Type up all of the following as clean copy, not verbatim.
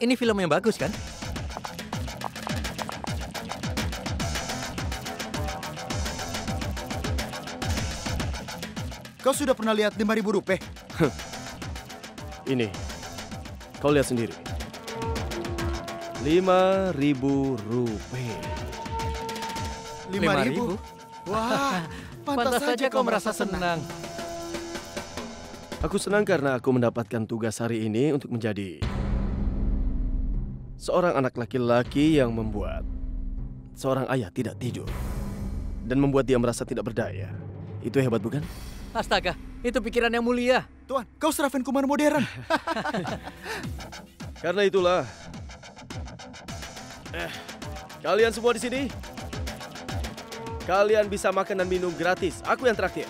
Ini film yang bagus kan? Kau sudah pernah lihat 5.000 rupiah? Ini, kau lihat sendiri. 5.000 rupiah. 5.000? Wah, pantas saja kau merasa senang. Aku senang karena aku mendapatkan tugas hari ini untuk menjadi seorang anak laki-laki yang membuat seorang ayah tidak tidur dan membuat dia merasa tidak berdaya. Itu hebat, bukan? Astaga, itu pikiran yang mulia. Tuan, kau Sraven Kumar modern. Karena itulah, kalian semua di sini, kalian bisa makan dan minum gratis. Aku yang traktir.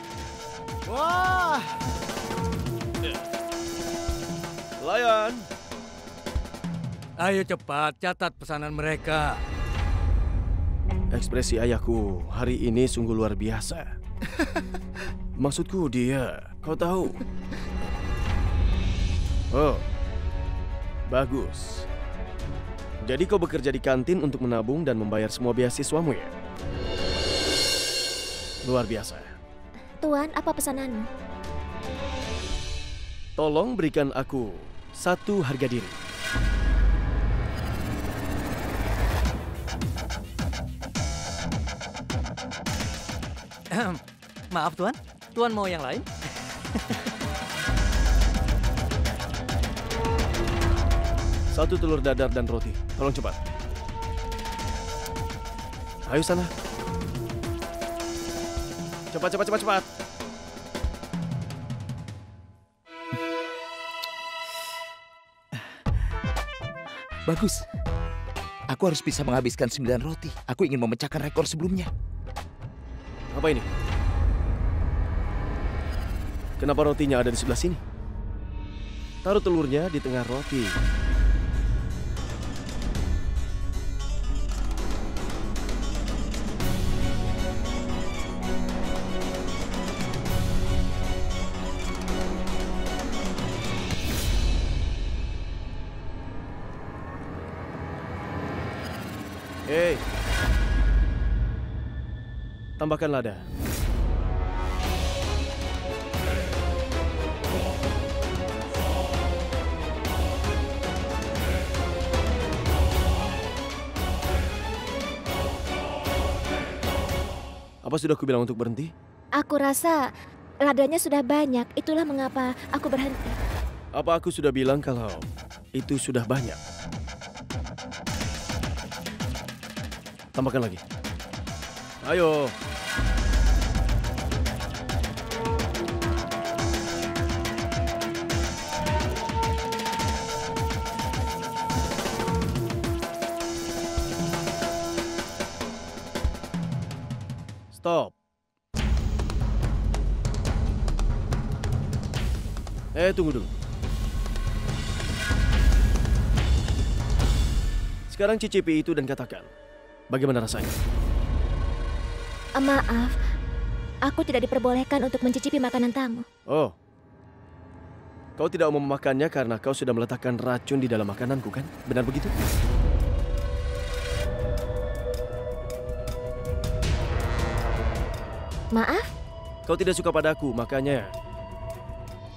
Wah, Layan. Ayo cepat, catat pesanan mereka. Ekspresi ayahku hari ini sungguh luar biasa. Maksudku dia, kau tahu. Oh, bagus. Jadi kau bekerja di kantin untuk menabung dan membayar semua beasiswamu ya? Luar biasa. Tuan, apa pesananmu? Tolong berikan aku 1 harga diri. Maaf Tuan, Tuan mau yang lain? Satu telur dadar dan roti. Tolong cepat. Ayo sana. Cepat, cepat, cepat, cepat. Bagus. Aku harus bisa menghabiskan 9 roti. Aku ingin memecahkan rekor sebelumnya. Apa ini? Kenapa rotinya ada di sebelah sini? Taruh telurnya di tengah roti. Hei, tambahkan lada. Apa sudah kubilang untuk berhenti? Aku rasa ladanya sudah banyak, itulah mengapa aku berhenti. Apa aku sudah bilang kalau itu sudah banyak? Tambahkan lagi. Ayo. Stop. Tunggu dulu. Sekarang cicipi itu dan katakan, bagaimana rasanya? Maaf, aku tidak diperbolehkan untuk mencicipi makanan tamu. Oh, kau tidak mau memakannya karena kau sudah meletakkan racun di dalam makananku, kan? Benar begitu? Maaf? Kau tidak suka padaku, makanya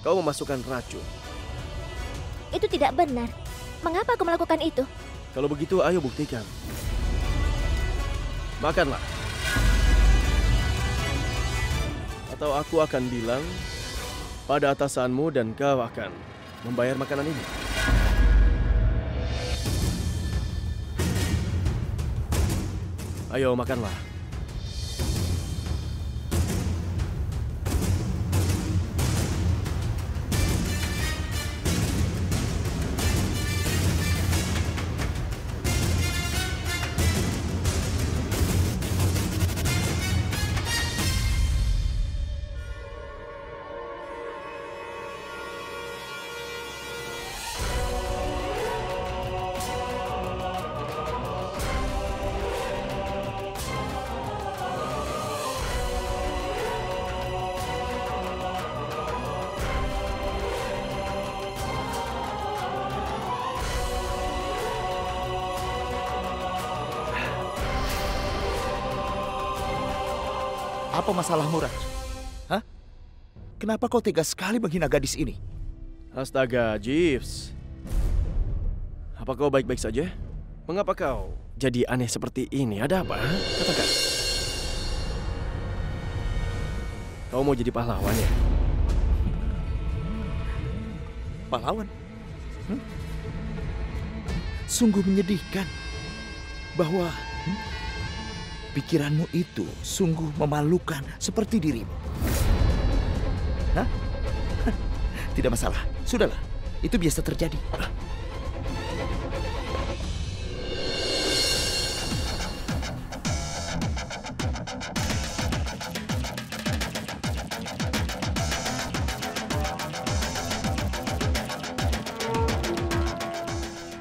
kau memasukkan racun. Itu tidak benar. Mengapa aku melakukan itu? Kalau begitu, ayo buktikan. Makanlah. Atau aku akan bilang pada atasanmu dan kau akan membayar makanan ini. Ayo, makanlah. Apa masalahmu, Raj? Hah? Kenapa kau tega sekali menghina gadis ini? Astaga, Jeeves. Apa kau baik-baik saja? Mengapa kau jadi aneh seperti ini? Ada apa? Katakan. Kau mau jadi pahlawan ya? Pahlawan? Sungguh menyedihkan bahwa pikiranmu itu sungguh memalukan seperti dirimu. Hah? Tidak masalah, sudahlah. Itu biasa terjadi.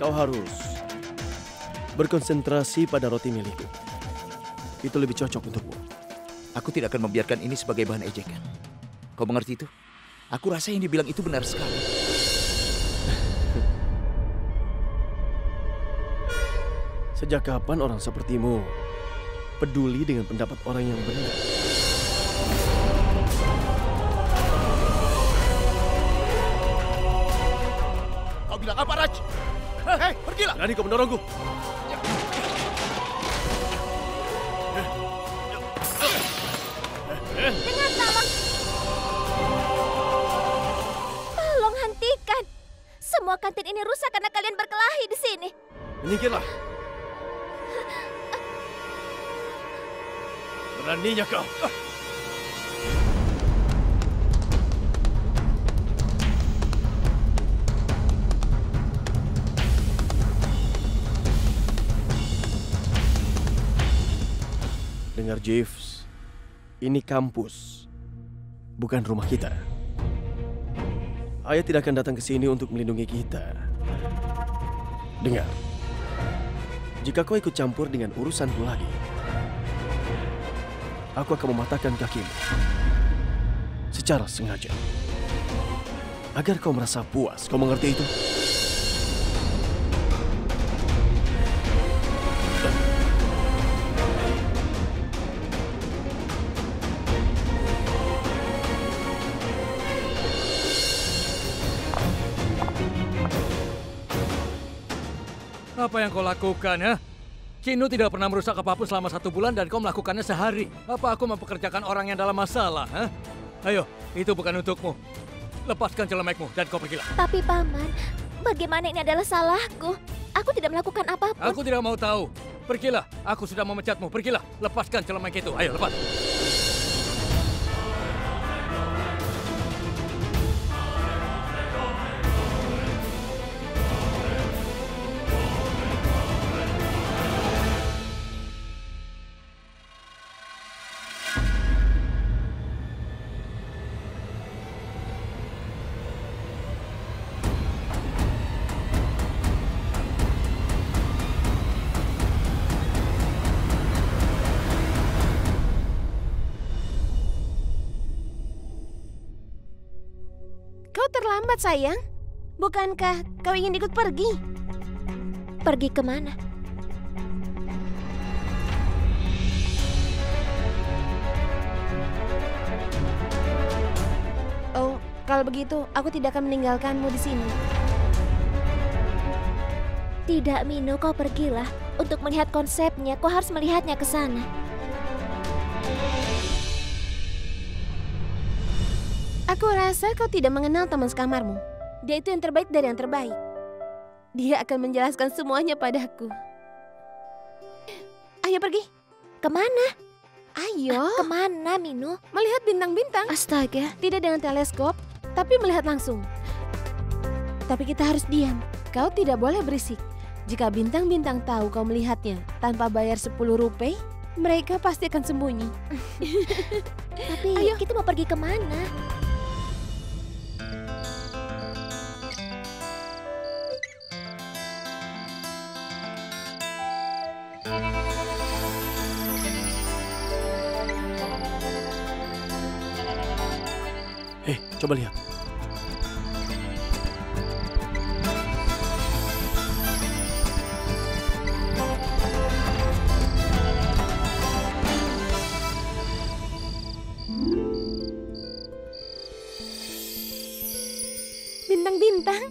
Kau harus berkonsentrasi pada roti milikku. Itu lebih cocok untukmu. Aku tidak akan membiarkan ini sebagai bahan ejekan. Kau mengerti itu? Aku rasa yang dibilang itu benar sekali. Sejak kapan orang sepertimu peduli dengan pendapat orang yang benar? Kau bilang apa, Raj? Hei, pergilah! Berani kau mendorongku? Dengar, tolong. Tolong hentikan. Semua kantin ini rusak karena kalian berkelahi di sini. Menyingkirlah. Beraninya kau. Dengar, Jeeves. Ini kampus, bukan rumah kita. Ayah tidak akan datang ke sini untuk melindungi kita. Dengar, jika kau ikut campur dengan urusanku lagi, aku akan mematahkan kakimu secara sengaja. Agar kau merasa puas, kau mengerti itu? Apa yang kau lakukan, ya? Kinu tidak pernah merusak apapun selama 1 bulan dan kau melakukannya sehari. Apa aku mempekerjakan orang yang dalam masalah, ha? Ayo, itu bukan untukmu. Lepaskan celemekmu dan kau pergilah. Tapi Paman, bagaimana ini adalah salahku? Aku tidak melakukan apapun. Aku tidak mau tahu. Pergilah, aku sudah memecatmu. Pergilah, lepaskan celemek itu. Ayo, lepas. Kau terlambat, sayang. Bukankah kau ingin ikut pergi? Pergi kemana? Oh, kalau begitu, aku tidak akan meninggalkanmu di sini. Tidak, Mino, kau pergilah. Untuk melihat konsepnya, kau harus melihatnya ke sana. Aku rasa kau tidak mengenal teman sekamarmu. Dia itu yang terbaik dari yang terbaik. Dia akan menjelaskan semuanya padaku. Ayo pergi. Kemana? Ayo. Kemana, Mino? Melihat bintang-bintang. Astaga. Tidak dengan teleskop, tapi melihat langsung. Tapi kita harus diam. Kau tidak boleh berisik. Jika bintang-bintang tahu kau melihatnya tanpa bayar 10 rupiah, mereka pasti akan sembunyi. Tapi Ayo. kita mau pergi kemana? Hei, coba lihat. bintang.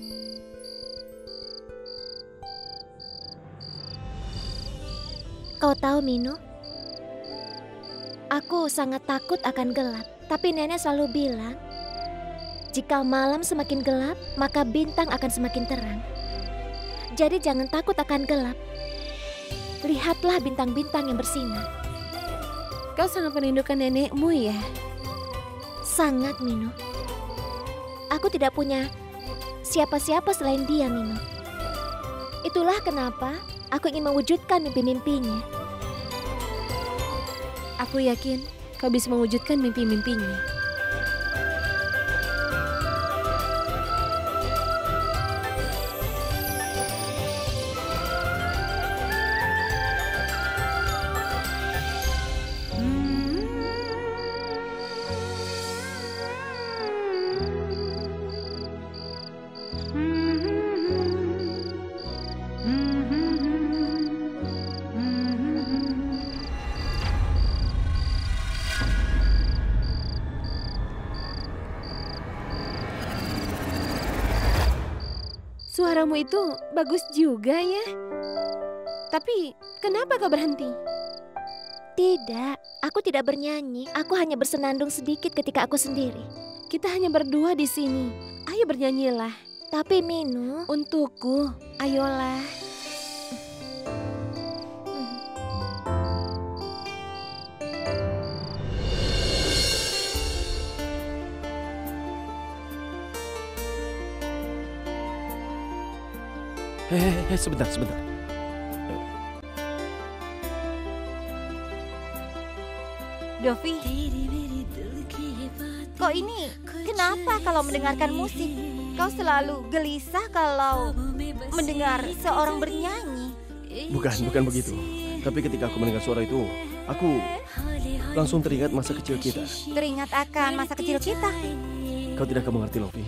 Kau tahu, Mino? Aku sangat takut akan gelap. Tapi nenek selalu bilang, jika malam semakin gelap, maka bintang akan semakin terang. Jadi jangan takut akan gelap. Lihatlah bintang-bintang yang bersinar. Kau sangat merindukan nenekmu ya? Sangat, Mino. Aku tidak punya siapa-siapa selain dia, Mino. Itulah kenapa aku ingin mewujudkan mimpi-mimpinya. Aku yakin kau bisa mewujudkan mimpi-mimpinya. Suaramu itu bagus juga ya. Tapi kenapa kau berhenti? Tidak, aku tidak bernyanyi. Aku hanya bersenandung sedikit ketika aku sendiri. Kita hanya berdua di sini. Ayo bernyanyilah. Tapi Mino, Untukku, ayolah. Hei, sebentar. Dovi, kau ini kenapa kalau mendengarkan musik? Kau selalu gelisah kalau mendengar seorang bernyanyi. Bukan begitu. Tapi ketika aku mendengar suara itu, aku langsung teringat masa kecil kita. Teringat akan masa kecil kita. Kau tidak akan mengerti, Lovi.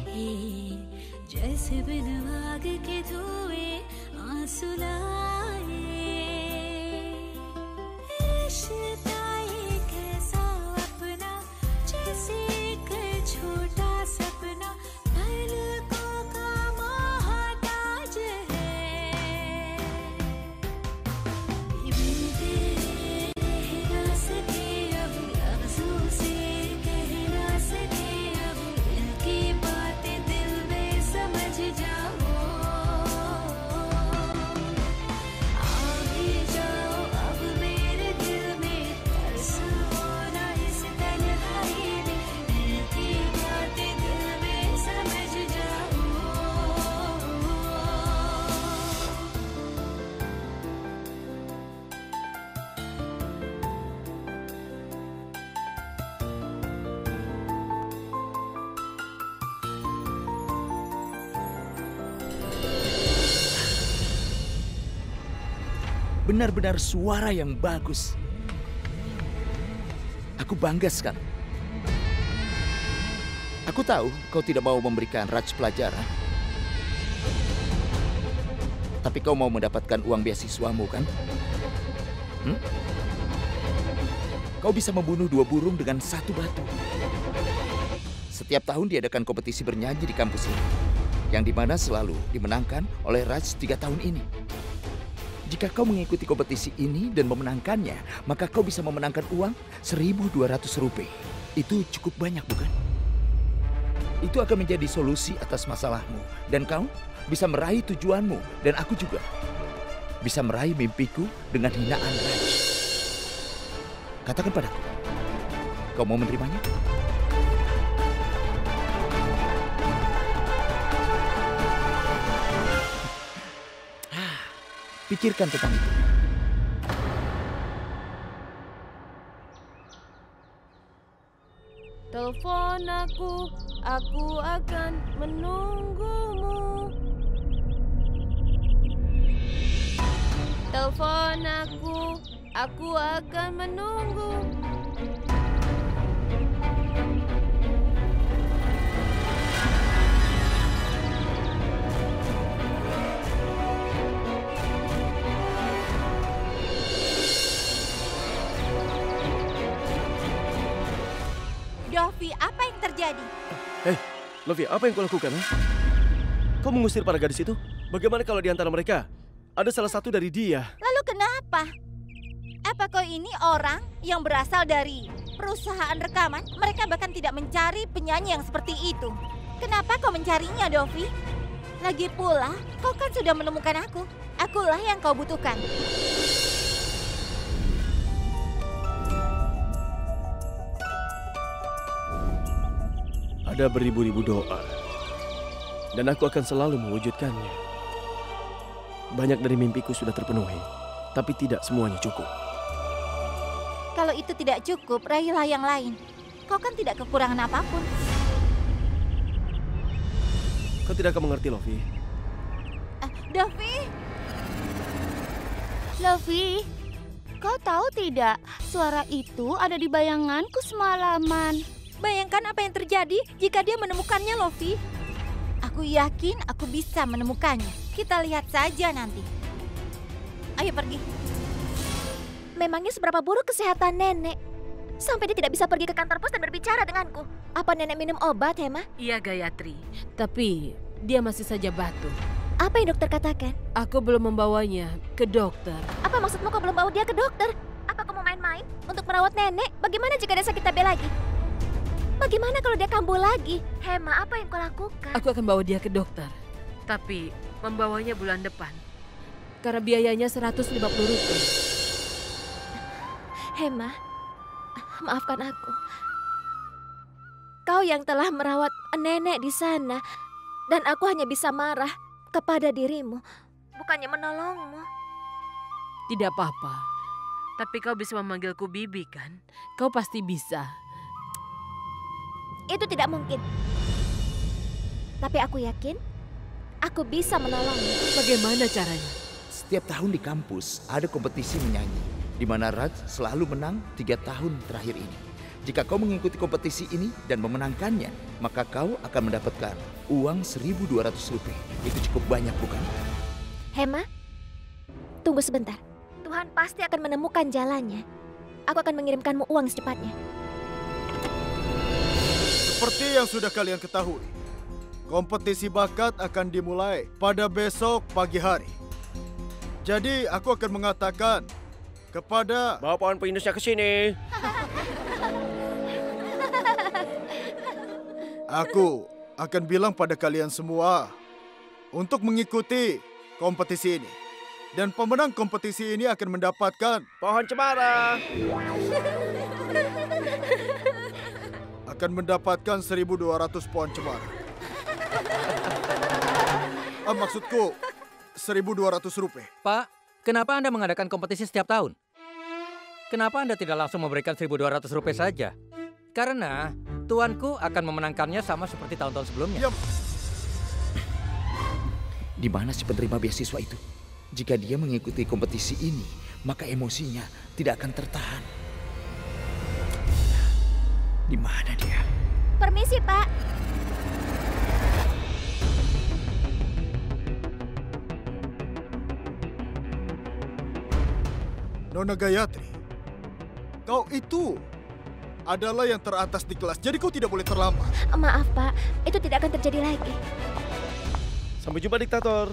Benar-benar suara yang bagus. Aku bangga sekali. Aku tahu kau tidak mau memberikan Raj pelajaran. Tapi kau mau mendapatkan uang beasiswamu, kan? Kau bisa membunuh 2 burung dengan 1 batu. Setiap tahun diadakan kompetisi bernyanyi di kampus ini, yang dimana selalu dimenangkan oleh Raj 3 tahun ini. Jika kau mengikuti kompetisi ini dan memenangkannya, maka kau bisa memenangkan uang 1.200 rupiah. Itu cukup banyak, bukan? Itu akan menjadi solusi atas masalahmu. Dan kau bisa meraih tujuanmu. Dan aku juga bisa meraih mimpiku dengan hinaan Raj. Katakan padaku, kau mau menerimanya? Pikirkan tentang itu. Telepon aku akan menunggumu. Telepon aku akan menunggu. Dovi, apa yang terjadi? Lovi, apa yang kau lakukan? Kau mengusir para gadis itu? Bagaimana kalau di antara mereka ada salah satu dari dia? Lalu kenapa? Apa kau ini orang yang berasal dari perusahaan rekaman? Mereka bahkan tidak mencari penyanyi yang seperti itu. Kenapa kau mencarinya, Dovi? Lagi pula, kau kan sudah menemukan aku. Akulah yang kau butuhkan. Ada beribu-ribu doa, dan aku akan selalu mewujudkannya. Banyak dari mimpiku sudah terpenuhi, tapi tidak semuanya cukup. Kalau itu tidak cukup, raihlah yang lain. Kau kan tidak kekurangan apapun. Kau tidak akan mengerti, Lovi. Dovi, Lovi, kau tahu tidak, suara itu ada di bayanganku semalaman. bayangkan apa yang terjadi jika dia menemukannya, Lovi. Aku yakin aku bisa menemukannya. Kita lihat saja nanti. Ayo pergi. Memangnya seberapa buruk kesehatan nenek? Sampai dia tidak bisa pergi ke kantor pos dan berbicara denganku. Apa nenek minum obat, Hema? Iya, Gayatri. Tapi dia masih saja batuk. Apa yang dokter katakan? Aku belum membawanya ke dokter. Apa maksudmu kau belum bawa dia ke dokter? Apa kau mau main-main untuk merawat nenek? Bagaimana jika dia sakit TB lagi? Bagaimana kalau dia kambuh lagi? Hema, apa yang kau lakukan? Aku akan bawa dia ke dokter. Tapi membawanya bulan depan. Karena biayanya 150 rupiah. Hema, maafkan aku. Kau yang telah merawat nenek di sana. Dan aku hanya bisa marah kepada dirimu. Bukannya menolongmu. Tidak apa-apa. Tapi kau bisa memanggilku Bibi kan? Kau pasti bisa. Itu tidak mungkin. Tapi aku yakin aku bisa menolongmu. Bagaimana caranya? Setiap tahun di kampus ada kompetisi menyanyi, di mana Raj selalu menang 3 tahun terakhir ini. Jika kau mengikuti kompetisi ini dan memenangkannya, maka kau akan mendapatkan uang 1.200 rupiah. Itu cukup banyak, bukan? Hema, tunggu sebentar. Tuhan pasti akan menemukan jalannya. Aku akan mengirimkanmu uang secepatnya. Seperti yang sudah kalian ketahui, kompetisi bakat akan dimulai pada besok pagi hari. Jadi aku akan mengatakan kepada... Bawa pohon pinusnya ke sini. Aku akan bilang pada kalian semua untuk mengikuti kompetisi ini. Dan pemenang kompetisi ini akan mendapatkan Pohon cemara. akan mendapatkan 1.200 pohon cemara. Maksudku 1.200 rupiah. Pak, kenapa Anda mengadakan kompetisi setiap tahun? Kenapa Anda tidak langsung memberikan 1.200 rupiah saja? Karena tuanku akan memenangkannya sama seperti tahun-tahun sebelumnya. Ya, Di mana si penerima beasiswa itu? Jika dia mengikuti kompetisi ini, maka emosinya tidak akan tertahan. Di mana dia? Permisi, Pak. Nona Gayatri, kau itu adalah yang teratas di kelas, jadi kau tidak boleh terlambat. Maaf, Pak. Itu tidak akan terjadi lagi. Sampai jumpa, diktator.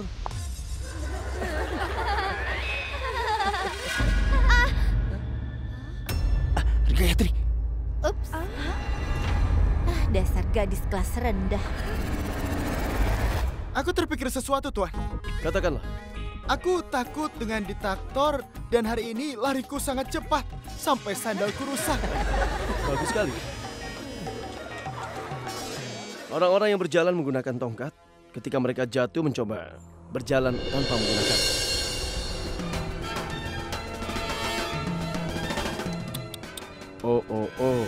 Gayatri. Ups. Dasar gadis kelas rendah. Aku terpikir sesuatu, Tuan. Katakanlah. Aku takut dengan diktator dan hari ini lariku sangat cepat sampai sandalku rusak. Bagus sekali. Orang-orang yang berjalan menggunakan tongkat, ketika mereka jatuh mencoba berjalan tanpa menggunakan. Oh.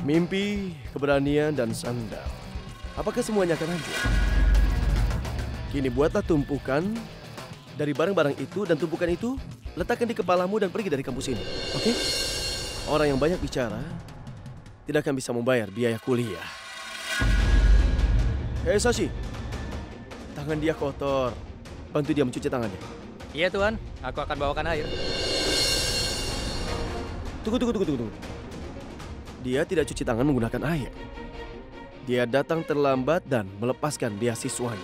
Mimpi, keberanian, dan sandal. Apakah semuanya akan hancur? Kini buatlah tumpukan dari barang-barang itu, dan tumpukan itu letakkan di kepalamu dan pergi dari kampus ini. Oke? Orang yang banyak bicara tidak akan bisa membayar biaya kuliah. Hei Sashi, tangan dia kotor. Bantu dia mencuci tangannya. Iya, Tuan. Aku akan bawakan air. Tunggu. Dia tidak cuci tangan menggunakan air. Dia datang terlambat dan melepaskan beasiswanya.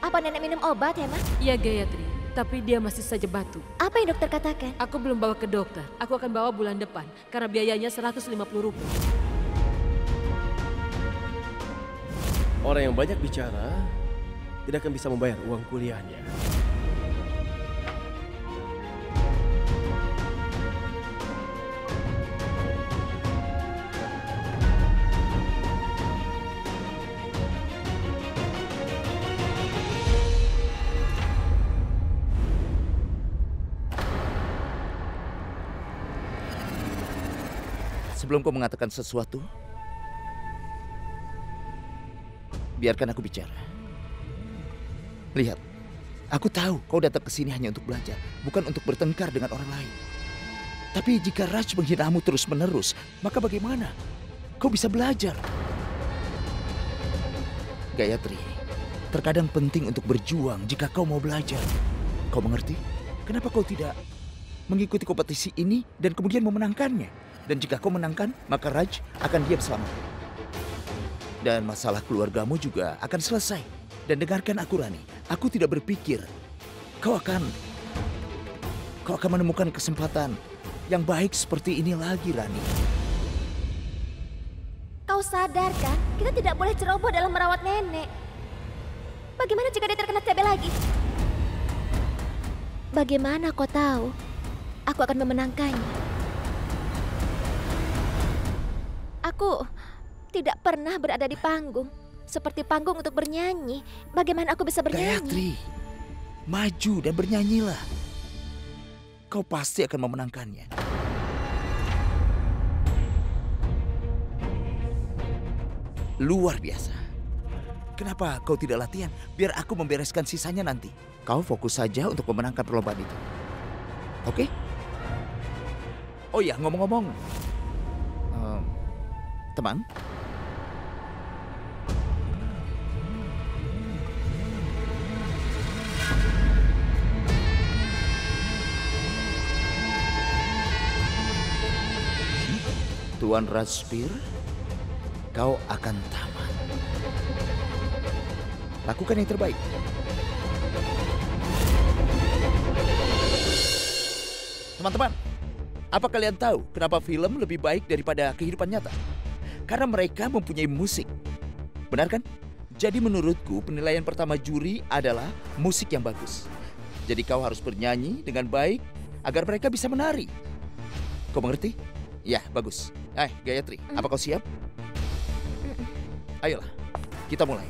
Apa nenek minum obat, Hema? Iya, Gayatri. Tapi dia masih saja batuk. Apa yang dokter katakan? Aku belum bawa ke dokter. Aku akan bawa bulan depan karena biayanya Rp150. Orang yang banyak bicara tidak akan bisa membayar uang kuliahnya. Sebelum kau mengatakan sesuatu, biarkan aku bicara. Lihat, aku tahu kau datang ke sini hanya untuk belajar, bukan untuk bertengkar dengan orang lain. Tapi jika Raj menghinamu terus-menerus, maka bagaimana? Kau bisa belajar. Gayatri, terkadang penting untuk berjuang jika kau mau belajar. Kau mengerti? Kenapa kau tidak mengikuti kompetisi ini dan kemudian memenangkannya? Dan jika kau menangkan, maka Raj akan diam selamat. Dan masalah keluargamu juga akan selesai. Dan dengarkan aku, Rani. Aku tidak berpikir kau akan menemukan kesempatan yang baik seperti ini lagi, Rani. Kau sadar kan? Kita tidak boleh ceroboh dalam merawat nenek. Bagaimana jika dia terkena TB lagi? Bagaimana kau tahu? Aku akan memenangkannya. Aku tidak pernah berada di panggung. Seperti panggung untuk bernyanyi. Bagaimana aku bisa bernyanyi? Gayatri, maju dan bernyanyilah. Kau pasti akan memenangkannya. Luar biasa. Kenapa kau tidak latihan? Biar aku membereskan sisanya nanti. Kau fokus saja untuk memenangkan perlombaan itu. Oke? Oh ya, ngomong-ngomong. Teman, Tuan Rajbir, kau akan tamat. Lakukan yang terbaik. Teman-teman, apa kalian tahu kenapa film lebih baik daripada kehidupan nyata? Karena mereka mempunyai musik. Benar kan? Jadi menurutku penilaian pertama juri adalah musik yang bagus. Jadi kau harus bernyanyi dengan baik agar mereka bisa menari. Kau mengerti? Ya, bagus. Gayatri, apa kau siap? Ayolah, kita mulai.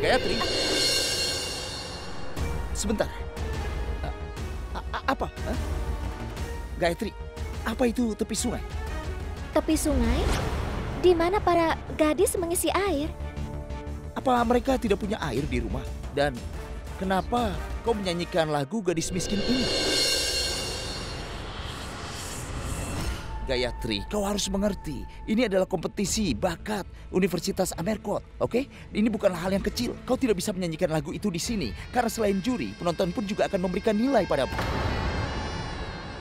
Gayatri, sebentar. Apa? Gayatri, apa itu tepi sungai? Tepi sungai? Di mana para gadis mengisi air? Apa mereka tidak punya air di rumah? Dan kenapa kau menyanyikan lagu gadis miskin ini? Gayatri, kau harus mengerti. Ini adalah kompetisi bakat Universitas Amerkot, oke? Ini bukanlah hal yang kecil. Kau tidak bisa menyanyikan lagu itu di sini. Karena selain juri, penonton pun juga akan memberikan nilai padamu.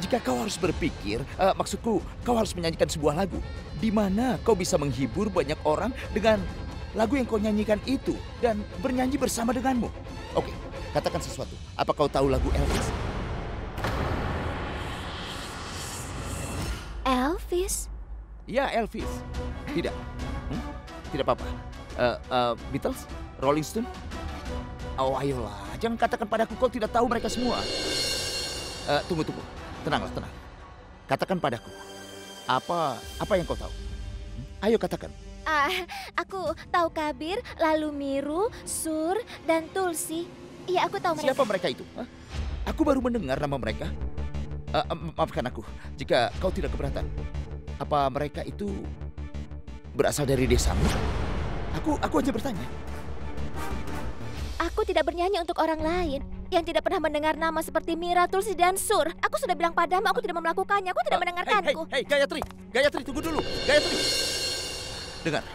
Jika kau harus berpikir, maksudku, kau harus menyanyikan sebuah lagu. Di mana kau bisa menghibur banyak orang dengan lagu yang kau nyanyikan itu. Dan bernyanyi bersama denganmu. Oke, katakan sesuatu. Apa kau tahu lagu Elvis? Elvis? Ya, Elvis. Tidak. Tidak apa-apa. Beatles? Rolling Stone? Oh, ayolah. Jangan katakan padaku kau tidak tahu mereka semua. Tunggu. Tenanglah, tenang. Katakan padaku. Apa yang kau tahu? Ayo katakan. Aku tahu Kabir, lalu Miru, Sur, dan Tulsi. Iya, aku tahu mereka. Siapa mereka itu? Hah? Aku baru mendengar nama mereka. Maafkan aku jika kau tidak keberatan. Apa mereka itu berasal dari desamu? Aku hanya bertanya. Aku tidak bernyanyi untuk orang lain yang tidak pernah mendengar nama seperti Mira, Tulsi, dan Sur. Aku sudah bilang padamu, aku tidak mau melakukannya. Aku tidak mendengarkanku. Hei, Gayatri, tunggu dulu. Gayatri. Dengar,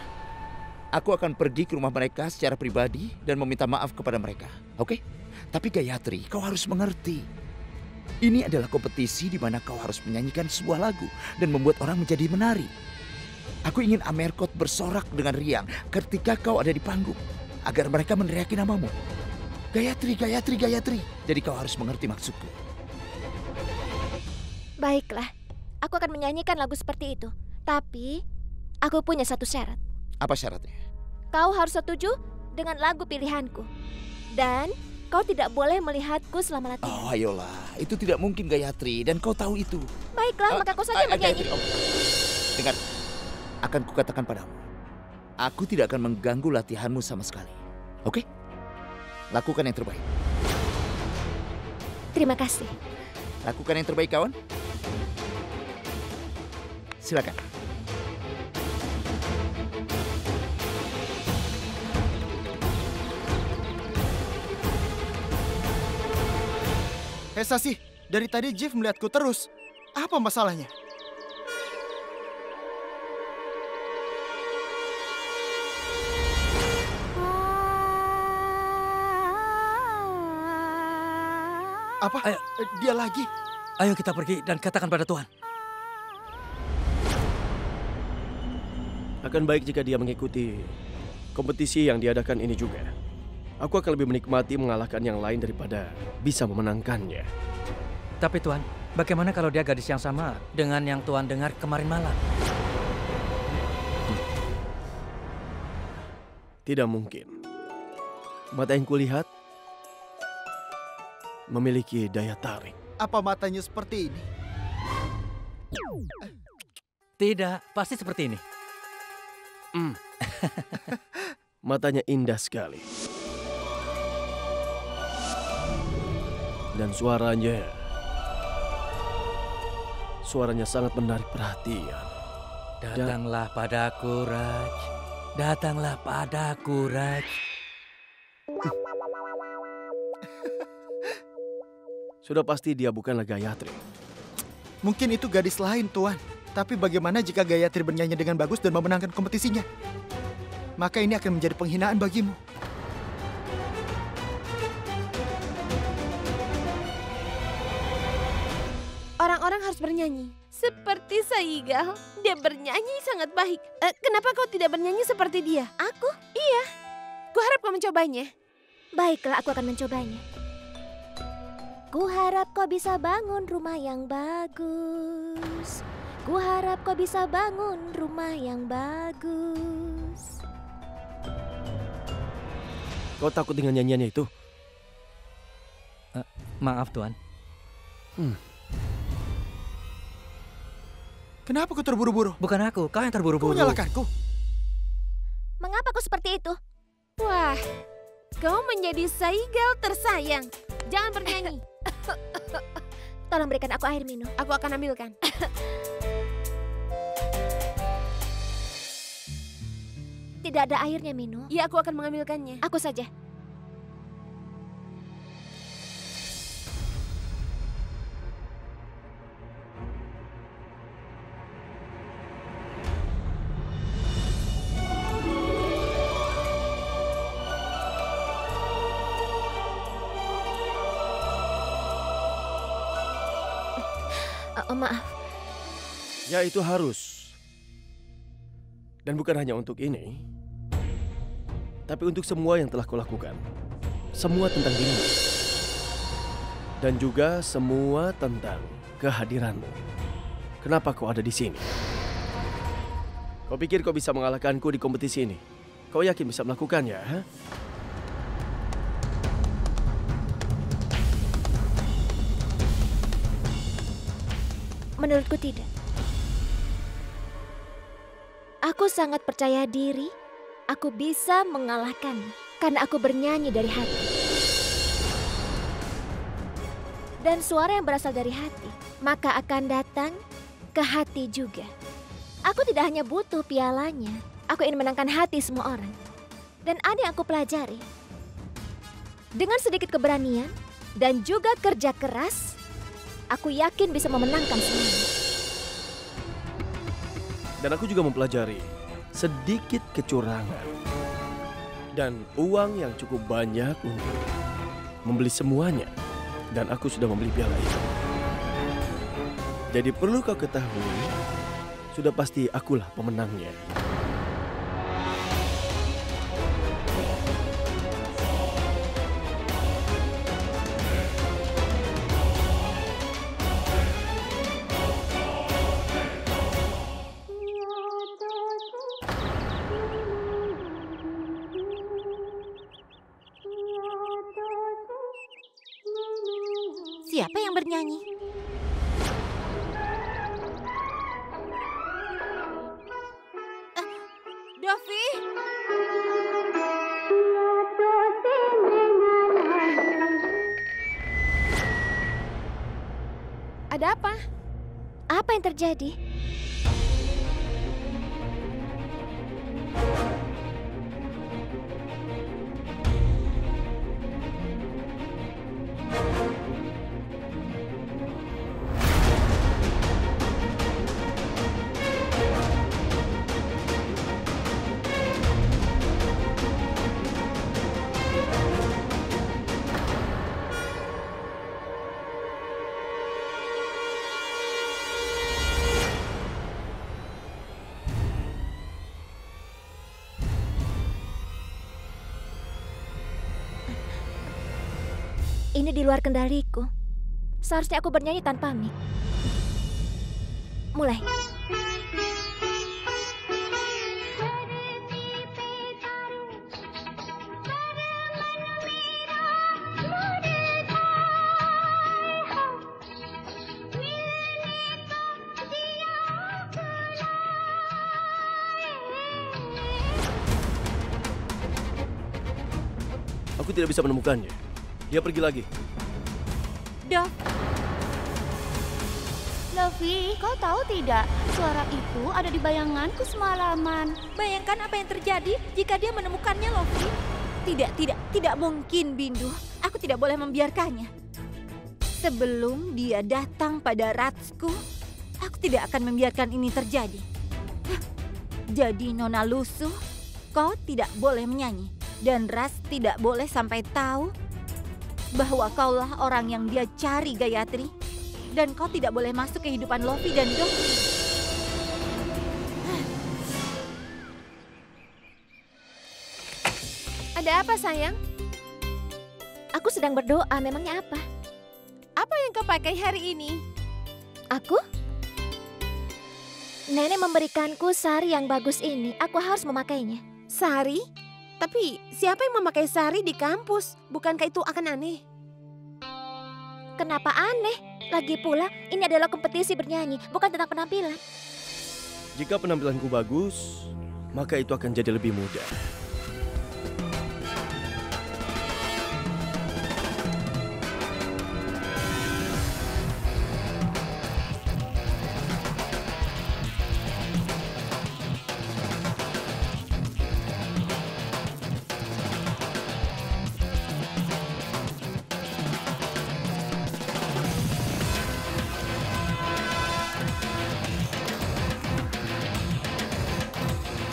aku akan pergi ke rumah mereka secara pribadi dan meminta maaf kepada mereka, oke? Tapi Gayatri, kau harus mengerti. Ini adalah kompetisi di mana kau harus menyanyikan sebuah lagu dan membuat orang menjadi menari. Aku ingin Amerkot bersorak dengan riang ketika kau ada di panggung, agar mereka meneriaki namamu. Gayatri. Jadi kau harus mengerti maksudku. Baiklah, aku akan menyanyikan lagu seperti itu. Tapi aku punya satu syarat. Apa syaratnya? Kau harus setuju dengan lagu pilihanku. Dan kau tidak boleh melihatku selama latihan. Oh, ayolah. Itu tidak mungkin, Gayatri. Dan kau tahu itu. Baiklah, maka kau saja bernyanyi. Gayatri, dengar. Akan kukatakan padamu. Aku tidak akan mengganggu latihanmu sama sekali. Oke? Lakukan yang terbaik. Terima kasih. Lakukan yang terbaik, kawan. Silakan. Hei Sasi, dari tadi Jeff melihatku terus. Apa masalahnya? Apa? Ayo. Dia lagi? Ayo kita pergi dan katakan pada Tuhan. Akan baik jika dia mengikuti kompetisi yang diadakan ini juga. Aku akan lebih menikmati mengalahkan yang lain daripada bisa memenangkannya. Tapi Tuhan, bagaimana kalau dia gadis yang sama dengan yang Tuhan dengar kemarin malam? Tidak mungkin. Mata yang kulihat memiliki daya tarik. Apa matanya seperti ini? Tidak, pasti seperti ini. Matanya indah sekali. Dan suaranya sangat menarik perhatian. Datanglah padaku, Raj. Datanglah padaku, Raj. Sudah pasti dia bukanlah Gayatri. Mungkin itu gadis lain, Tuan. Tapi bagaimana jika Gayatri bernyanyi dengan bagus dan memenangkan kompetisinya? Maka ini akan menjadi penghinaan bagimu. Orang-orang harus bernyanyi. Seperti Saigal, dia bernyanyi sangat baik. Kenapa kau tidak bernyanyi seperti dia? Aku? Iya. Kuharap kau mencobanya. Baiklah, aku akan mencobanya. Kuharap kau bisa bangun rumah yang bagus. Kuharap kau bisa bangun rumah yang bagus. Kau takut dengan nyanyiannya itu? Maaf, Tuan. Kenapa kau terburu-buru? Bukan aku, kau yang Kau terburu-buru. menyalahkanku. Mengapa kau seperti itu? Wah, kau menjadi Saigal tersayang. Jangan bernyanyi. Tolong berikan aku air minum. Aku akan ambilkan. Tidak ada airnya, Minu. Iya, aku akan mengambilkannya. Aku saja. Maaf. Ya itu harus. Dan bukan hanya untuk ini, tapi untuk semua yang telah kau lakukan. Semua tentang dirimu. Dan juga semua tentang kehadiranmu. Kenapa kau ada di sini? Kau pikir kau bisa mengalahkanku di kompetisi ini? Kau yakin bisa melakukannya? Ha? Menurutku tidak. Aku sangat percaya diri. Aku bisa mengalahkanmu karena aku bernyanyi dari hati. Dan suara yang berasal dari hati, maka akan datang ke hati juga. Aku tidak hanya butuh pialanya. Aku ingin menangkan hati semua orang. Dan ada yang aku pelajari. Dengan sedikit keberanian dan juga kerja keras, aku yakin bisa memenangkan semuanya. Dan aku juga mempelajari sedikit kecurangan. Dan uang yang cukup banyak untuk membeli semuanya. Dan aku sudah membeli piala itu. Jadi perlu kau ketahui, sudah pasti akulah pemenangnya. Siapa yang bernyanyi? Dovi? Ada apa? Apa yang terjadi? Ini di luar kendaliku. Seharusnya aku bernyanyi tanpa mic. Mulai. Aku tidak bisa menemukannya. Dia pergi lagi. Dov, Lofi, kau tahu tidak? Suara itu ada di bayanganku semalaman. bayangkan apa yang terjadi jika dia menemukannya, Lofi. Tidak mungkin, Bindu. Aku tidak boleh membiarkannya. Sebelum dia datang pada Ratsku, aku tidak akan membiarkan ini terjadi. Jadi, Nona Lusuh, kau tidak boleh menyanyi. Dan Ras tidak boleh sampai tahu bahwa kaulah orang yang dia cari, Gayatri. Dan kau tidak boleh masuk kehidupan Lofi dan Dovi. Ada apa, sayang? Aku sedang berdoa, memangnya apa? Apa yang kau pakai hari ini? Aku? Nenek memberikanku sari yang bagus ini. Aku harus memakainya. Sari? Tapi siapa yang memakai sari di kampus? Bukankah itu akan aneh? Kenapa aneh? Lagi pula, ini adalah kompetisi bernyanyi, bukan tentang penampilan. Jika penampilanku bagus, maka itu akan jadi lebih mudah.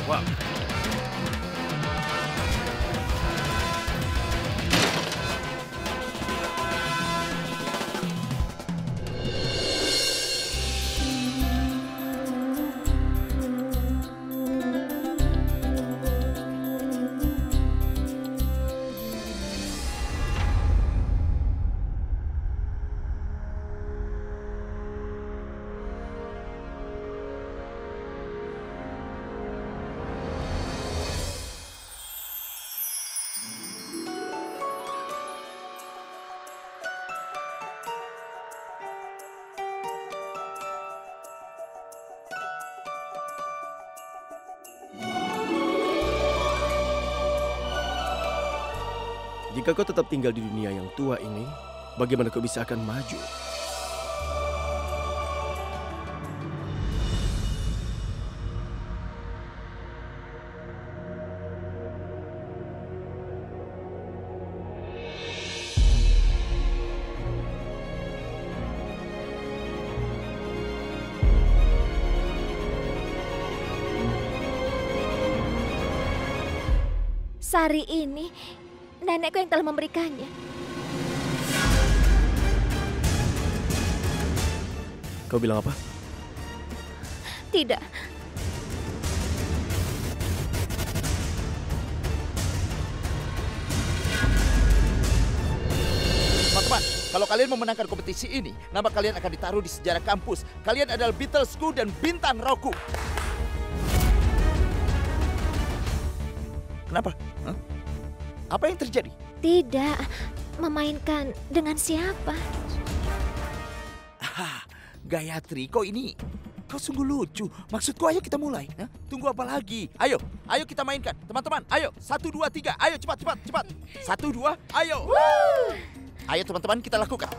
Wow. Jika kau tetap tinggal di dunia yang tua ini, bagaimana kau bisa akan maju? Sari ini, nenekku yang telah memberikannya. Kau bilang apa? Tidak. Teman-teman, kalau kalian memenangkan kompetisi ini, nama kalian akan ditaruh di sejarah kampus. Kalian adalah Beatlesku dan Bintang Roku. Kenapa? Hah? Apa yang terjadi? Tidak. Memainkan dengan siapa? Gayatri, kau sungguh lucu. Maksudku, ayo kita mulai. Hah? Tunggu apa lagi? Ayo kita mainkan. Teman-teman, ayo. 1, 2, 3. Ayo, cepat. 1, 2, ayo. Ayo teman-teman, kita lakukan.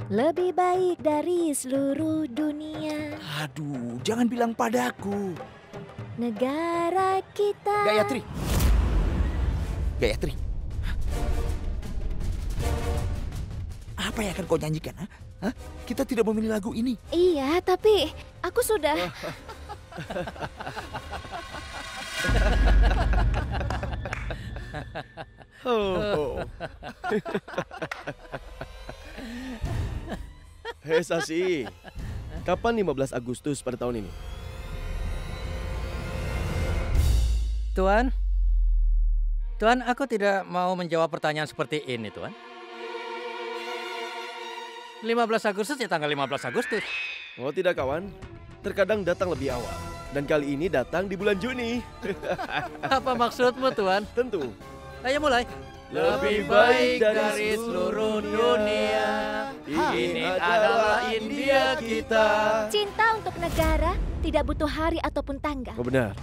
Lebih baik dari seluruh dunia. Aduh, jangan bilang padaku. Negara kita. Gayatri. Apa yang akan kau nyanyikan? Hah? Kita tidak memilih lagu ini. Iya, tapi aku sudah... Hei Sasi, kapan 15 Agustus pada tahun ini? Tuan, aku tidak mau menjawab pertanyaan seperti ini, Tuan. 15 Agustus ya tanggal 15 Agustus. Oh tidak kawan, terkadang datang lebih awal. Dan kali ini datang di bulan Juni. Apa maksudmu, Tuan? Tentu. Ayo mulai. Lebih baik dari seluruh dunia, ini adalah India kita. Cinta untuk negara tidak butuh hari ataupun tanggal. Oh benar.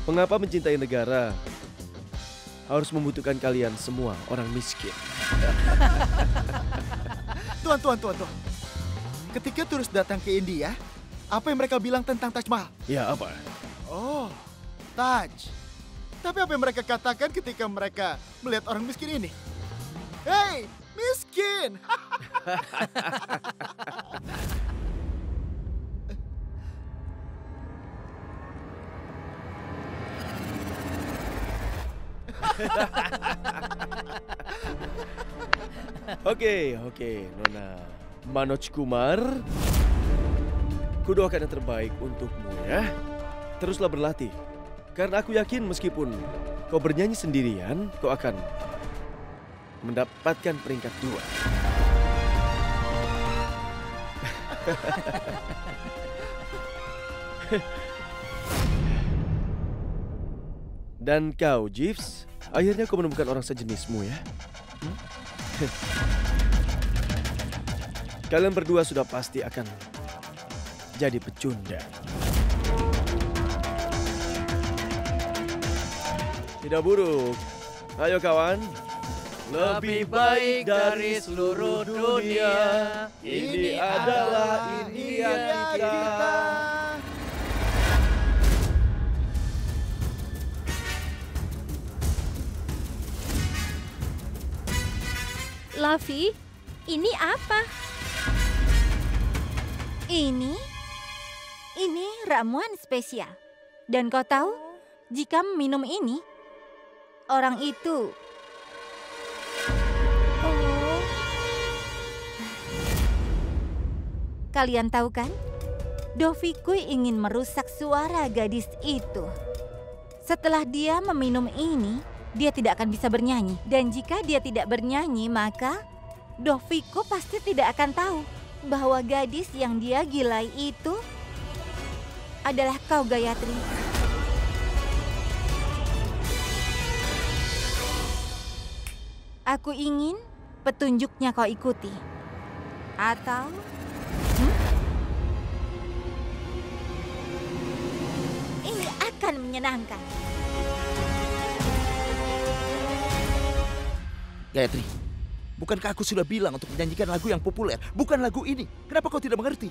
Mengapa mencintai negara harus membutuhkan kalian semua orang miskin? Tuan. Ketika turis datang ke India, apa yang mereka bilang tentang Taj Mahal? Ya apa? Oh, Taj. Tapi apa yang mereka katakan ketika mereka melihat orang miskin ini? Hei, miskin! Oke, Nona Manoj Kumar. Kudoakan yang terbaik untukmu ya. Teruslah berlatih. Karena aku yakin meskipun kau bernyanyi sendirian, kau akan mendapatkan peringkat 2. Dan kau, Jeeves, akhirnya kau menemukan orang sejenismu ya. Kalian berdua sudah pasti akan jadi pecundang. Tidak buruk. Ayo kawan. Lebih baik dari seluruh dunia. Ini adalah India kita. Lavi, ini apa? Ini ramuan spesial. Dan kau tahu, jika minum ini, orang itu... Kalian tahu kan? Dovicui ingin merusak suara gadis itu. Setelah dia meminum ini, dia tidak akan bisa bernyanyi. Dan jika dia tidak bernyanyi, maka Dovicui pasti tidak akan tahu bahwa gadis yang dia gilai itu adalah kau, Gayatri. Aku ingin petunjuknya kau ikuti? Atau... Ini akan menyenangkan. Gayatri, bukankah aku sudah bilang untuk menyanyikan lagu yang populer, bukan lagu ini? Kenapa kau tidak mengerti?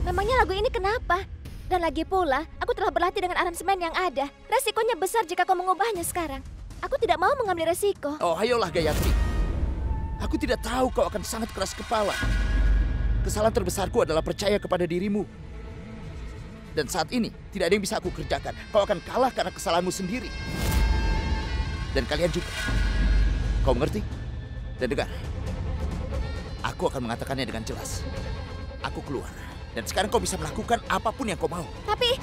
Memangnya lagu ini kenapa? Dan lagi pula, aku telah berlatih dengan aransemen yang ada. Resikonya besar jika kau mengubahnya sekarang. Aku tidak mau mengambil resiko. Oh, ayolah Gayatri. Aku tidak tahu kau akan sangat keras kepala. Kesalahan terbesarku adalah percaya kepada dirimu. Dan saat ini, tidak ada yang bisa aku kerjakan. Kau akan kalah karena kesalahanmu sendiri. Dan kalian juga. Kau mengerti? Dan dengar. Aku akan mengatakannya dengan jelas. Aku keluar. Dan sekarang kau bisa melakukan apapun yang kau mau. Tapi...